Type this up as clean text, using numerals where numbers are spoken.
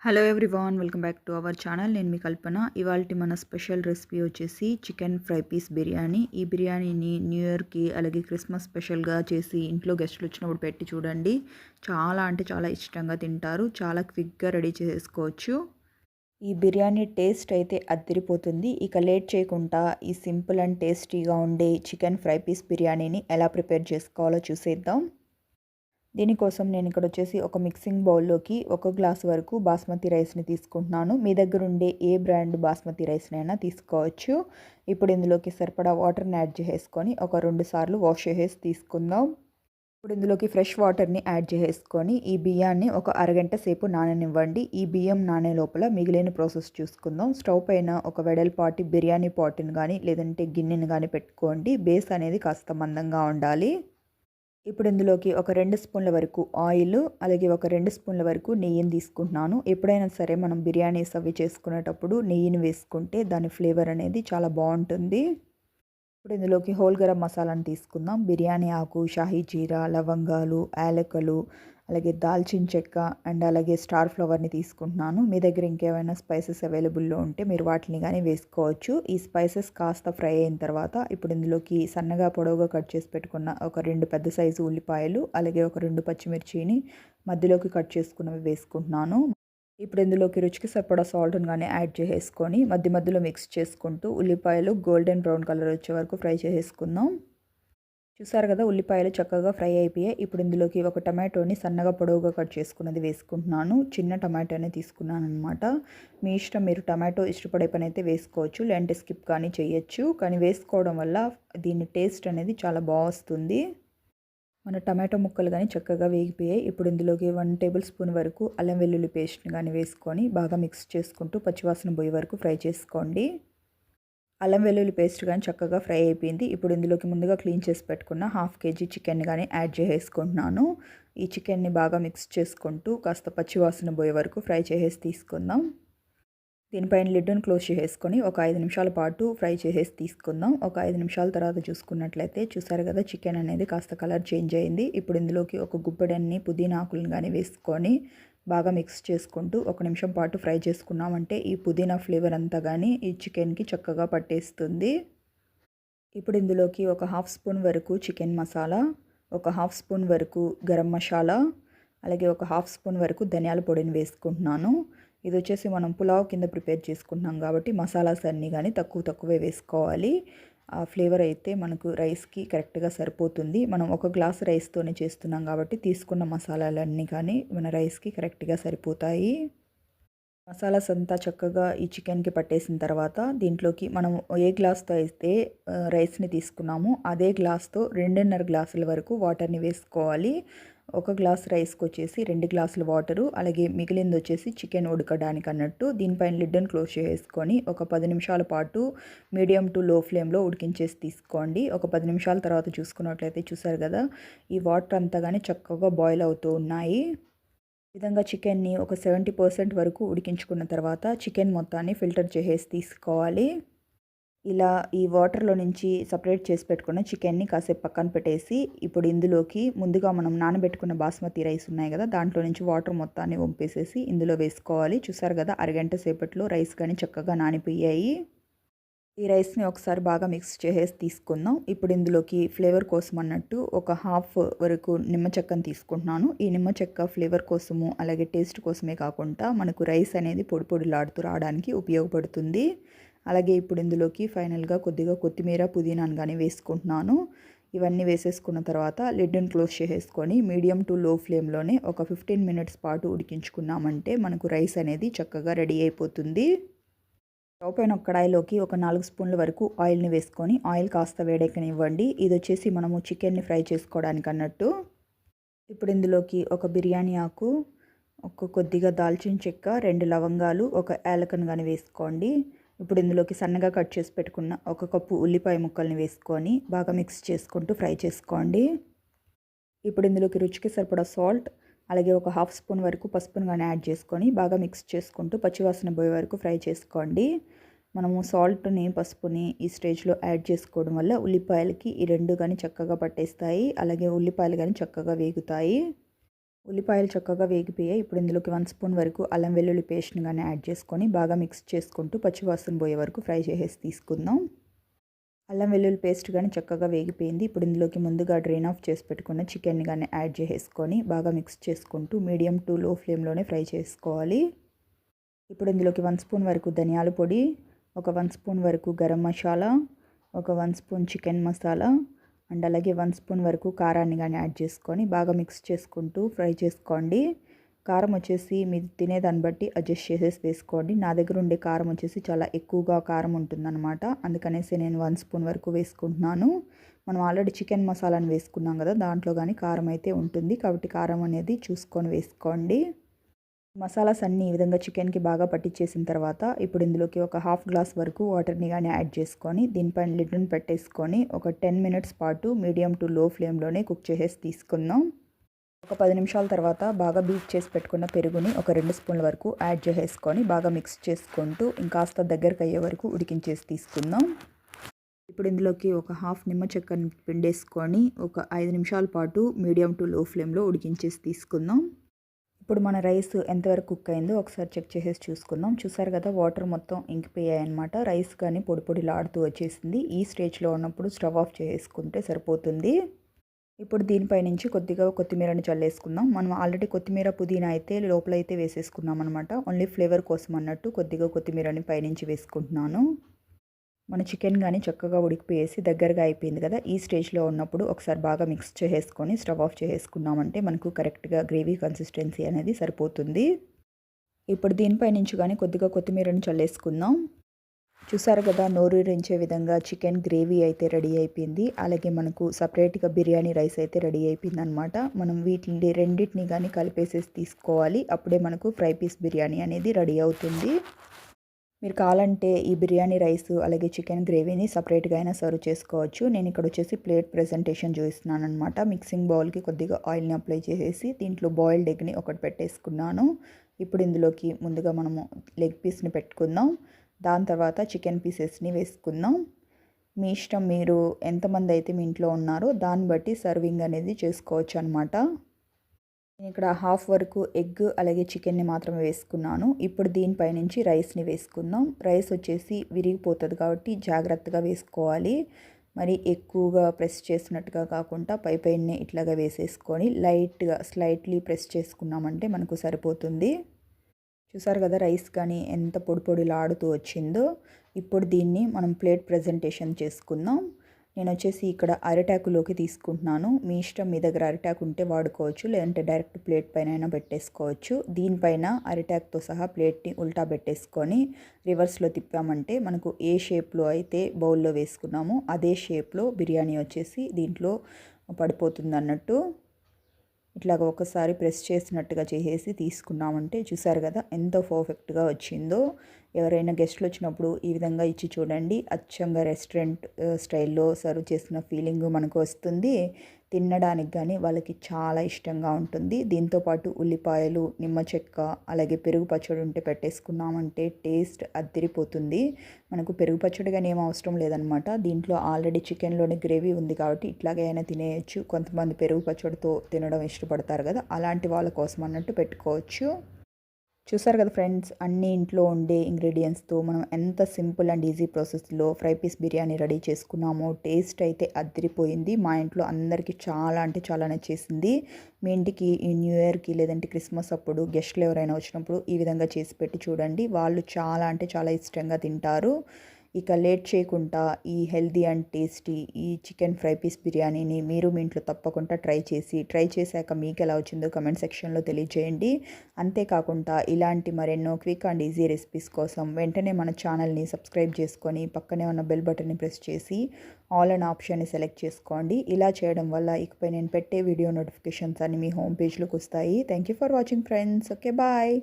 Hello everyone, welcome back to our channel. నేను మీ కల్పన. ఇవాల్టి మన స్పెషల్ రెసిపీ వచ్చేసి చికెన్ ఫ్రై పీస్ బిర్యానీ. ఈ బిర్యానీని న్యూ ఇయర్కి అలాగే క్రిస్మస్ స్పెషల్గా చేసి ఇంట్లో గెస్టులు వచ్చినప్పుడు పెట్టి చూడండి. చాలా అంటే చాలా ఇష్టంగా తింటారు. చాలా క్విక్గా రెడీ చేసుకోవచ్చు. ఈ బిర్యానీ టేస్ట్ అయితే అద్దరిపోతుంది. ఇక లేట్ చేయకుండా ఈ సింపుల్ అండ్ టేస్టీగా ఉండే చికెన్ ఫ్రై పీస్ బిర్యానీని ఎలా ప్రిపేర్ చేసుకోవాలో చూసేద్దాం. దీనికోసం నేను ఇక్కడ వచ్చేసి ఒక మిక్సింగ్ బౌల్లోకి 1 గ్లాస్ వరకు బాస్మతి రైస్ని తీసుకుంటున్నాను. మీ దగ్గర ఉండే ఏ బ్రాండ్ బాస్మతి రైస్నైనా తీసుకోవచ్చు. ఇప్పుడు ఇందులోకి సరిపడా వాటర్ని యాడ్ చేసుకొని ఒక 2 సార్లు వాష్ చేసేసి తీసుకుందాం. ఇప్పుడు ఇందులోకి ఫ్రెష్ వాటర్ని యాడ్ చేసుకొని ఈ బియ్యాన్ని ఒక అరగంట సేపు నాననివ్వండి. ఈ బియ్యం నానే లోపల మిగిలిన ప్రాసెస్ చూసుకుందాం. స్టవ్ పైన ఒక వెడల్పాటి బిర్యానీ పాట్ని కానీ లేదంటే గిన్నెని కానీ పెట్టుకోండి. బేస్ అనేది కాస్త మందంగా ఉండాలి. ఇప్పుడు ఇందులోకి ఒక 2 స్పూన్ల వరకు ఆయిల్ అలాగే ఒక 2 స్పూన్ల వరకు నెయ్యిని తీసుకుంటున్నాను. ఎప్పుడైనా సరే మనం బిర్యానీస్ అవి చేసుకునేటప్పుడు నెయ్యిని వేసుకుంటే దాని ఫ్లేవర్ అనేది చాలా బాగుంటుంది. ఇప్పుడు ఇందులోకి హోల్ గరం మసాలాను తీసుకుందాం. బిర్యానీ ఆకు, షాహీ జీరా, లవంగాలు, యాలకులు, అలాగే దాల్చిన చెక్క అండ్ అలాగే స్టార్ ఫ్లవర్ని తీసుకుంటున్నాను. మీ దగ్గర ఇంకేమైనా స్పైసెస్ అవైలబుల్లో ఉంటే మీరు వాటిని కానీ వేసుకోవచ్చు. ఈ స్పైసెస్ కాస్త ఫ్రై అయిన తర్వాత ఇప్పుడు ఇందులోకి సన్నగా పొడవుగా కట్ చేసి పెట్టుకున్న ఒక 2 పెద్ద సైజు ఉల్లిపాయలు అలాగే ఒక 2 పచ్చిమిర్చిని మధ్యలోకి కట్ చేసుకున్నవి వేసుకుంటున్నాను. ఇప్పుడు ఇందులోకి రుచికి సరిపడా సాల్ట్ని కానీ యాడ్ చేసేసుకొని మధ్య మధ్యలో మిక్స్ చేసుకుంటూ ఉల్లిపాయలు గోల్డెన్ బ్రౌన్ కలర్ వచ్చే వరకు ఫ్రై చేసుకుందాం. చూసారు కదా, ఉల్లిపాయలు చక్కగా ఫ్రై అయిపోయాయి. ఇప్పుడు ఇందులోకి ఒక టమాటోని సన్నగా పొడవుగా కట్ చేసుకున్నది వేసుకుంటున్నాను. చిన్న టమాటోనే తీసుకున్నాను అనమాట. మీ ఇష్టం, మీరు టమాటో ఇష్టపడే పని అయితే వేసుకోవచ్చు, లేదంటే స్కిప్ కానీ చేయొచ్చు. కానీ వేసుకోవడం వల్ల దీని టేస్ట్ అనేది చాలా బాగా వస్తుంది. మన టమాటో ముక్కలు కానీ చక్కగా వేగిపోయాయి. ఇప్పుడు ఇందులోకి 1 టేబుల్ స్పూన్ వరకు అల్లం వెల్లుల్లి పేస్ట్ని కానీ వేసుకొని బాగా మిక్స్ చేసుకుంటూ పచ్చివాసన పోయే వరకు ఫ్రై చేసుకోండి. అల్లం వెల్లుల్లి పేస్ట్ కానీ చక్కగా ఫ్రై అయిపోయింది. ఇప్పుడు ఇందులోకి ముందుగా క్లీన్ చేసి పెట్టుకున్న 1/2 కేజీ చికెన్ కానీ యాడ్ చేసేసుకుంటున్నాను. ఈ చికెన్ని బాగా మిక్స్ చేసుకుంటూ కాస్త పచ్చివాసన పోయే వరకు ఫ్రై చేసేసి తీసుకుందాం. దీనిపైన లిడ్డును క్లోజ్ చేసేసుకొని ఒక 5 నిమిషాల పాటు ఫ్రై చేసేసి తీసుకుందాం. ఒక 5 నిమిషాల తర్వాత చూసుకున్నట్లయితే చూసారు కదా, చికెన్ అనేది కాస్త కలర్ చేంజ్ అయింది. ఇప్పుడు ఇందులోకి ఒక గుప్పెడన్ని పుదీనా ఆకులను కానీ వేసుకొని బాగా మిక్స్ చేసుకుంటూ 1 నిమిషం పాటు ఫ్రై చేసుకున్నామంటే ఈ పుదీనా ఫ్లేవర్ అంతా కానీ ఈ చికెన్కి చక్కగా పట్టేస్తుంది. ఇప్పుడు ఇందులోకి ఒక 1/2 స్పూన్ వరకు చికెన్ మసాలా, ఒక 1/2 స్పూన్ వరకు గరం మసాలా, అలాగే ఒక 1/2 స్పూన్ వరకు ధనియాల పొడిని వేసుకుంటున్నాను. ఇది వచ్చేసి మనం పులావ్ కింద ప్రిపేర్ చేసుకుంటున్నాం కాబట్టి మసాలాస్ అన్నీ కానీ తక్కువే వేసుకోవాలి. ఆ ఫ్లేవర్ అయితే మనకు రైస్కి కరెక్ట్గా సరిపోతుంది. మనం 1 గ్లాస్ రైస్తోనే చేస్తున్నాం కాబట్టి తీసుకున్న మసాలాలన్నీ కానీ మన రైస్కి కరెక్ట్గా సరిపోతాయి. మసాలాస్ అంతా చక్కగా ఈ చికెన్కి పట్టేసిన తర్వాత దీంట్లోకి మనం ఏ గ్లాస్తో అయితే రైస్ని తీసుకున్నామో అదే గ్లాస్తో 2.5 గ్లాసుల వరకు వాటర్ని వేసుకోవాలి. 1 గ్లాస్ రైస్కి వచ్చేసి 2 గ్లాసుల వాటరు, అలాగే మిగిలింది వచ్చేసి చికెన్ ఉడకడానికి అన్నట్టు. దీనిపైన లిడ్ని క్లోజ్ చేసుకొని ఒక 10 నిమిషాల పాటు మీడియం టు లో ఫ్లేమ్లో ఉడికించేసి తీసుకోండి. ఒక 10 నిమిషాల తర్వాత చూసుకున్నట్లయితే చూసారు కదా, ఈ వాటర్ అంతా కానీ చక్కగా బాయిల్ అవుతూ ఉన్నాయి. ఈ విధంగా చికెన్ని ఒక 70% వరకు ఉడికించుకున్న తర్వాత చికెన్ మొత్తాన్ని ఫిల్టర్ చేసేసి తీసుకోవాలి. ఇలా ఈ వాటర్లో నుంచి సపరేట్ చేసి పెట్టుకున్న చికెన్ని కాసేపు పక్కన పెట్టేసి ఇప్పుడు ఇందులోకి ముందుగా మనం నానబెట్టుకున్న బాస్మతి రైస్ ఉన్నాయి కదా, దాంట్లో నుంచి వాటర్ మొత్తాన్ని వంపేసేసి ఇందులో వేసుకోవాలి. చూసారు కదా, అరగంట సేపట్లో రైస్ కానీ చక్కగా నానిపోయాయి. ఈ రైస్ని ఒకసారి బాగా మిక్స్ చేసేసి తీసుకుందాం. ఇప్పుడు ఇందులోకి ఫ్లేవర్ కోసం అన్నట్టు ఒక 1/2 వరకు నిమ్మ చెక్కను తీసుకుంటున్నాను. ఈ నిమ్మ చెక్క ఫ్లేవర్ కోసము అలాగే టేస్ట్ కోసమే కాకుండా మనకు రైస్ అనేది పొడి పొడిలాడుతూ రావడానికి ఉపయోగపడుతుంది. అలాగే ఇప్పుడు ఇందులోకి ఫైనల్గా కొద్దిగా కొత్తిమీర, పుదీనాను కానీ వేసుకుంటున్నాను. ఇవన్నీ వేసేసుకున్న తర్వాత లిడ్ని క్లోజ్ చేసేసుకొని మీడియం టు లో ఫ్లేమ్లోనే ఒక 15 మినిట్స్ పాటు ఉడికించుకున్నామంటే మనకు రైస్ అనేది చక్కగా రెడీ అయిపోతుంది. స్టవ్ పైన ఒక కడాయిలోకి ఒక 4 స్పూన్ల వరకు ఆయిల్ని వేసుకొని ఆయిల్ కాస్త వేడెక్కనివ్వండి. ఇది వచ్చేసి మనము చికెన్ని ఫ్రై చేసుకోవడానికి అన్నట్టు. ఇప్పుడు ఇందులోకి ఒక బిర్యానీ ఆకు, ఒక కొద్దిగా దాల్చిన చెక్క, 2 లవంగాలు, ఒక యాలకను కానీ వేసుకోండి. ఇప్పుడు ఇందులోకి సన్నగా కట్ చేసి పెట్టుకున్న 1 కప్పు ఉల్లిపాయ ముక్కల్ని వేసుకొని బాగా మిక్స్ చేసుకుంటూ ఫ్రై చేసుకోండి. ఇప్పుడు ఇందులోకి రుచికి సరిపడా సాల్ట్ అలాగే ఒక 1/2 స్పూన్ వరకు పసుపును కానీ యాడ్ చేసుకొని బాగా మిక్స్ చేసుకుంటూ పచ్చివాసన పోయే వరకు ఫ్రై చేసుకోండి. మనము సాల్ట్ని, పసుపుని ఈ స్టేజ్లో యాడ్ చేసుకోవడం వల్ల ఉల్లిపాయలకి ఈ 2 కానీ చక్కగా పట్టేస్తాయి. అలాగే ఉల్లిపాయలు కానీ చక్కగా వేగుతాయి. ఉల్లిపాయలు చక్కగా వేగిపోయాయి. ఇప్పుడు ఇందులోకి 1 స్పూన్ వరకు అల్లం వెల్లుల్లి పేస్ట్‌ని గాని యాడ్ చేసుకొని బాగా మిక్స్ చేసుకుంటూ పచ్చివాసన పోయే వరకు ఫ్రై చేసేసి తీసుకుందాం. అల్లం వెల్లుల్లి పేస్ట్ గాని చక్కగా వేగిపోయింది. ఇప్పుడు ఇందులోకి ముందుగా డ్రైన్ ఆఫ్ చేసి పెట్టుకున్న చికెన్‌ని గాని యాడ్ చేసేసుకొని బాగా మిక్స్ చేసుకుంటూ మీడియం టు లో ఫ్లేమ్‌లోనే ఫ్రై చేసుకోవాలి. ఇప్పుడు ఇందులోకి 1 స్పూన్ వరకు ధనియాల పొడి, ఒక 1 స్పూన్ వరకు గరం మసాలా, ఒక 1 స్పూన్ చికెన్ మసాలా అండ్ అలాగే 1 స్పూన్ వరకు కారాన్ని గాని యాడ్ చేసుకొని బాగా మిక్స్ చేసుకుంటూ ఫ్రై చేసుకోండి. కారం వచ్చేసి మీరు తినేదాన్ని బట్టి అడ్జస్ట్ చేసేసి వేసుకోండి. నా దగ్గర ఉండే కారం వచ్చేసి చాలా ఎక్కువగా కారం ఉంటుందన్నమాట. అందుకనేసి నేను 1 స్పూన్ వరకు వేసుకుంటున్నాను. మనం ఆల్రెడీ చికెన్ మసాలాని వేసుకున్నాం కదా, దాంట్లో కానీ కారం అయితే ఉంటుంది. కాబట్టి కారం అనేది చూసుకొని వేసుకోండి. మసాలాస్ అన్నీ ఈ విధంగా చికెన్‌కి బాగా పట్టించేసిన తర్వాత ఇప్పుడు ఇందులోకి ఒక హాఫ్ గ్లాస్ వరకు వాటర్‌ని గాని యాడ్ చేసుకొని దీనిపైన లిడ్‌ని పెట్టేసుకొని ఒక 10 మినిట్స్ పాటు మీడియం టు లో ఫ్లేమ్‌లోనే కుక్ చేసేసి తీసుకుందాం. ఒక 10 నిమిషాల తర్వాత బాగా బీట్ చేసి పెట్టుకున్న పెరుగుని ఒక 2 స్పూన్ల వరకు యాడ్ చేసేసుకొని బాగా మిక్స్ చేసుకుంటూ ఇంకాస్త దగ్గరికి అయ్యే వరకు ఉడికించేసి తీసుకుందాం. ఇప్పుడు ఇందులోకి ఒక హాఫ్ నిమ్మ చెక్కని పిండేసుకొని ఒక 5 నిమిషాల పాటు మీడియం టు లో ఫ్లేమ్‌లో ఉడికించేసి తీసుకుందాం. ఇప్పుడు మన రైస్ ఎంతవరకు కుక్ అయిందో ఒకసారి చెక్ చేసేసి చూసుకుందాం. చూసారు కదా, వాటర్ మొత్తం ఇంకిపోయాయన్నమాట. రైస్ కానీ పొడి పొడిలాడుతూ వచ్చేసింది. ఈ స్టేజ్లో ఉన్నప్పుడు స్టవ్ ఆఫ్ చేసుకుంటే సరిపోతుంది. ఇప్పుడు దీనిపై నుంచి కొద్దిగా కొత్తిమీరని చల్లేసుకుందాం. మనం ఆల్రెడీ కొత్తిమీర పుదీనా అయితే లోపలైతే వేసేసుకున్నాం అనమాట. ఓన్లీ ఫ్లేవర్ కోసం అన్నట్టు కొద్దిగా కొత్తిమీరని పైనుంచి వేసుకుంటున్నాను. మన చికెన్ కానీ చక్కగా ఉడికిపోయేసి దగ్గరగా అయిపోయింది కదా, ఈ స్టేజ్లో ఉన్నప్పుడు ఒకసారి బాగా మిక్స్ చేసేసుకొని స్టవ్ ఆఫ్ చేసుకున్నామంటే మనకు కరెక్ట్గా గ్రేవీ కన్సిస్టెన్సీ అనేది సరిపోతుంది. ఇప్పుడు దీనిపై నుంచి కానీ కొద్దిగా కొత్తిమీరని చల్లేసుకుందాం. చూసారు కదా, నోరూరించే విధంగా చికెన్ గ్రేవీ అయితే రెడీ అయిపోయింది. అలాగే మనకు సపరేట్గా బిర్యానీ రైస్ అయితే రెడీ అయిపోయింది అనమాట. మనం వీటిని రెండింటిని కానీ కలిపేసేసి తీసుకోవాలి. అప్పుడే మనకు ఫ్రై పీస్ బిర్యానీ అనేది రెడీ అవుతుంది. మీరు కావాలంటే ఈ బిర్యానీ రైస్ అలాగే చికెన్ గ్రేవీని సపరేట్గా అయినా సర్వ్ చేసుకోవచ్చు. నేను ఇక్కడ వచ్చేసి ప్లేట్ ప్రెజెంటేషన్ చూపిస్తున్నాను అనమాట. మిక్సింగ్ బౌల్కి కొద్దిగా ఆయిల్ని అప్లై చేసేసి దీంట్లో బాయిల్డ్ ఎగ్ని ఒకటి పెట్టేసుకున్నాను. ఇప్పుడు ఇందులోకి ముందుగా మనము లెగ్ పీస్ని పెట్టుకుందాం. దాని తర్వాత చికెన్ పీసెస్ని వేసుకుందాం. మీ ఇష్టం, మీరు ఎంతమంది అయితే మీ ఇంట్లో ఉన్నారో దాన్ని బట్టి సర్వింగ్ అనేది చేసుకోవచ్చు అనమాట. నేను ఇక్కడ హాఫ్ వరకు ఎగ్ అలాగే చికెన్ని మాత్రమే వేసుకున్నాను. ఇప్పుడు దీనిపై నుంచి రైస్ని వేసుకుందాం. రైస్ వచ్చేసి విరిగిపోతుంది కాబట్టి జాగ్రత్తగా వేసుకోవాలి. మరి ఎక్కువగా ప్రెస్ చేసినట్టుగా కాకుండా పైనే ఇట్లాగా వేసేసుకొని లైట్గా స్లైట్లీ ప్రెస్ చేసుకున్నామంటే మనకు సరిపోతుంది. చూసారు కదా, రైస్ కానీ ఎంత పొడి పొడిలాడుతూ వచ్చిందో. ఇప్పుడు దీన్ని మనం ప్లేట్ ప్రజెంటేషన్ చేసుకుందాం. నేను వచ్చేసి ఇక్కడ అరిటాకులోకి తీసుకుంటున్నాను. మీ ఇష్టం, మీ దగ్గర అరిటాకు ఉంటే వాడుకోవచ్చు, లేదంటే డైరెక్ట్ ప్లేట్ పైన అయినా పెట్టేసుకోవచ్చు. దీనిపైన అరిటాకుతో సహా ప్లేట్ని ఉల్టా పెట్టేసుకొని రివర్స్లో తిప్పామంటే మనకు ఏ షేప్లో అయితే బౌల్లో వేసుకున్నామో అదే షేప్లో బిర్యానీ వచ్చేసి దీంట్లో పడిపోతుంది అన్నట్టు. ఇట్లాగ ఒకసారి ప్రెస్ చేసినట్టుగా చేసేసి తీసుకున్నామంటే చూసారు కదా ఎంత పర్ఫెక్ట్గా వచ్చిందో. ఎవరైనా గెస్ట్లు వచ్చినప్పుడు ఈ విధంగా ఇచ్చి చూడండి. అచ్చంగా రెస్టారెంట్ స్టైల్లో సర్వ్ చేసిన ఫీలింగ్ మనకు వస్తుంది. తినడానికి కానీ వాళ్ళకి చాలా ఇష్టంగా ఉంటుంది. దీంతోపాటు ఉల్లిపాయలు, నిమ్మ చెక్క అలాగే పెరుగు పచ్చడి ఉంటే పెట్టేసుకున్నామంటే టేస్ట్ అదిరిపోతుంది. మనకు పెరుగు పచ్చడి కానీ ఏం అవసరం లేదనమాట. దీంట్లో ఆల్రెడీ చికెన్లోని గ్రేవీ ఉంది కాబట్టి ఇట్లాగే అయినా తినేయచ్చు. కొంతమంది పెరుగు పచ్చడితో తినడం ఇష్టపడతారు కదా, అలాంటి వాళ్ళ కోసం అన్నట్టు పెట్టుకోవచ్చు. చూసారు కదా ఫ్రెండ్స్, అన్ని ఇంట్లో ఉండే ఇంగ్రీడియంట్స్తో మనం ఎంత సింపుల్ అండ్ ఈజీ ప్రాసెస్లో ఫ్రై పీస్ బిర్యానీ రెడీ చేసుకున్నామో. టేస్ట్ అయితే అదిరిపోయింది. మా ఇంట్లో అందరికీ చాలా అంటే చాలా నచ్చేసింది. మీ ఇంటికి ఈ న్యూ ఇయర్కి లేదంటే క్రిస్మస్ అప్పుడు గెస్ట్లు ఎవరైనా వచ్చినప్పుడు ఈ విధంగా చేసి పెట్టి చూడండి. వాళ్ళు చాలా అంటే చాలా ఇష్టంగా తింటారు. ఇక లేట్ చేయకుండా ఈ హెల్దీ అండ్ టేస్టీ ఈ చికెన్ ఫ్రై పీస్ బిర్యానీని మీరు మీ ఇంట్లో తప్పకుండా ట్రై చేశాక మీకు ఎలా వచ్చిందో కమెంట్ సెక్షన్లో తెలియజేయండి. అంతేకాకుండా ఇలాంటి మరెన్నో క్విక్ అండ్ ఈజీ రెసిపీస్ కోసం వెంటనే మన ఛానల్ని సబ్స్క్రైబ్ చేసుకొని పక్కనే ఉన్న బెల్ బటన్ని ప్రెస్ చేసి ఆల్ అన్ ఆప్షన్ని సెలెక్ట్ చేసుకోండి. ఇలా చేయడం వల్ల ఇకపై నేను పెట్టే వీడియో నోటిఫికేషన్స్ అన్ని మీ హోమ్ పేజ్లోకి వస్తాయి. Thank you for watching friends. Okay, bye.